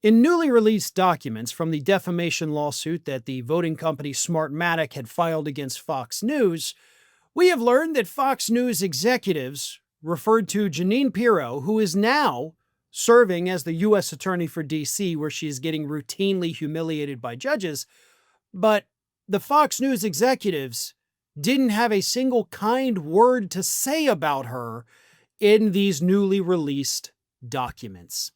In newly released documents from the defamation lawsuit that the voting company Smartmatic had filed against Fox News, we have learned that Fox News executives referred to Jeanine Pirro, who is now serving as the U.S. Attorney for D.C., where she is getting routinely humiliated by judges, but the Fox News executives didn't have a single kind word to say about her in these newly released documents.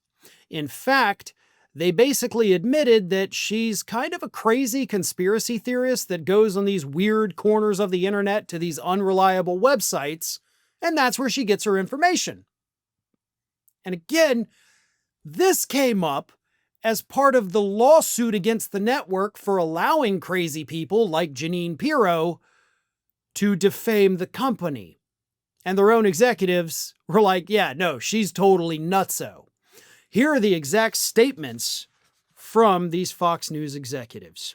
In fact, they basically admitted that she's kind of a crazy conspiracy theorist that goes on these weird corners of the internet to these unreliable websites, and that's where she gets her information. And again, this came up as part of the lawsuit against the network for allowing crazy people like Jeanine Pirro to defame the company. And their own executives were like, yeah, no, she's totally nutso. Here are the exact statements from these Fox News executives.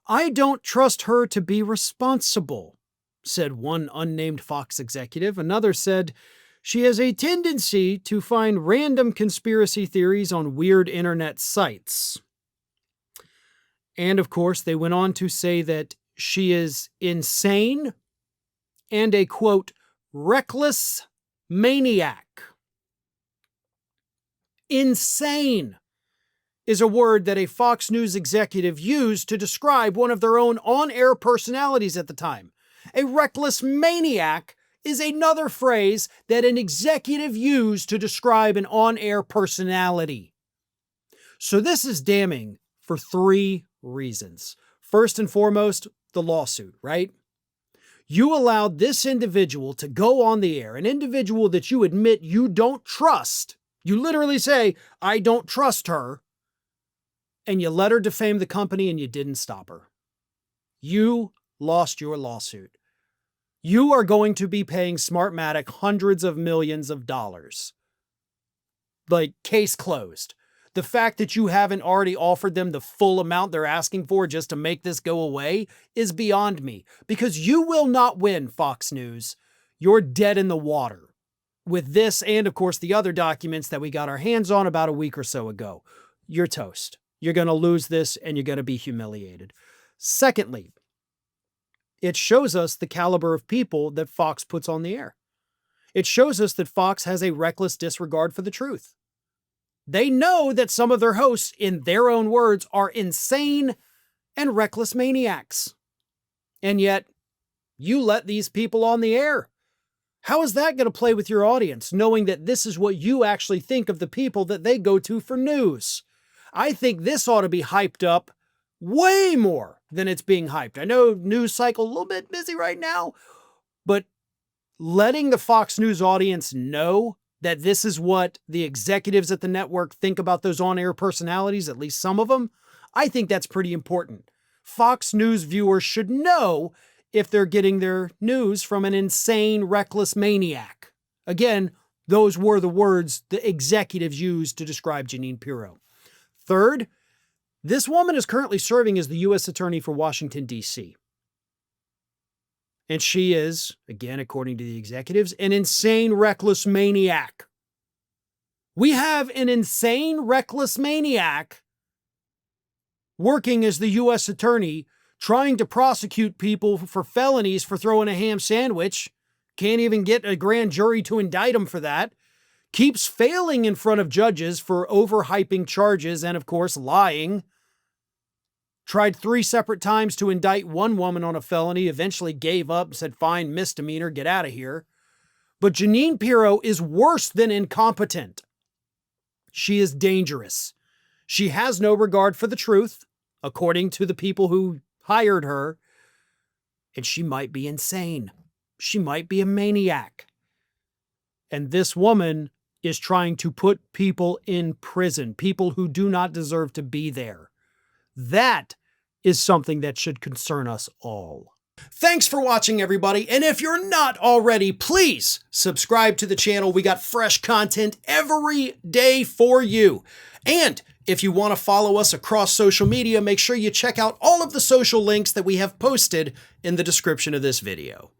"I don't trust her to be responsible," said one unnamed Fox executive. Another said, "She has a tendency to find random conspiracy theories on weird internet sites." And of course, they went on to say that she is insane and a, quote, reckless maniac. Insane is a word that a Fox News executive used to describe one of their own on-air personalities at the time. A reckless maniac is another phrase that an executive used to describe an on-air personality. So this is damning for three reasons. First and foremost, the lawsuit, right? You allowed this individual to go on the air, an individual that you admit you don't trust. You literally say, I don't trust her, and you let her defame the company and you didn't stop her. You lost your lawsuit. You are going to be paying Smartmatic hundreds of millions of dollars. Like, case closed. The fact that you haven't already offered them the full amount they're asking for just to make this go away is beyond me, because you will not win, Fox News. You're dead in the water with this and, of course, the other documents that we got our hands on about a week or so ago. You're toast. You're going to lose this and you're going to be humiliated. Secondly, it shows us the caliber of people that Fox puts on the air. It shows us that Fox has a reckless disregard for the truth. They know that some of their hosts, in their own words, are insane and reckless maniacs. And yet, you let these people on the air. How is that going to play with your audience, knowing that this is what you actually think of the people that they go to for news? I think this ought to be hyped up way more than it's being hyped. I know news cycle a little bit busy right now, but letting the Fox News audience know that this is what the executives at the network think about those on-air personalities, at least some of them, I think that's pretty important. Fox News viewers should know if they're getting their news from an insane, reckless maniac. Again, those were the words the executives used to describe Jeanine Pirro. Third, this woman is currently serving as the U.S. Attorney for Washington, D.C. And she is, again, according to the executives, an insane, reckless maniac. We have an insane, reckless maniac working as the U.S. Attorney, trying to prosecute people for felonies for throwing a ham sandwich. Can't even get a grand jury to indict him for that. Keeps failing in front of judges for overhyping charges and, of course, lying. Tried 3 separate times to indict one woman on a felony, eventually gave up and said, fine, misdemeanor, get out of here. But Jeanine Pirro is worse than incompetent. She is dangerous. She has no regard for the truth, according to the people who hired her, and she might be insane. She might be a maniac. And this woman is trying to put people in prison, people who do not deserve to be there. That is something that should concern us all. Thanks for watching, everybody. And if you're not already, please subscribe to the channel. We got fresh content every day for you. And if you want to follow us across social media, make sure you check out all of the social links that we have posted in the description of this video.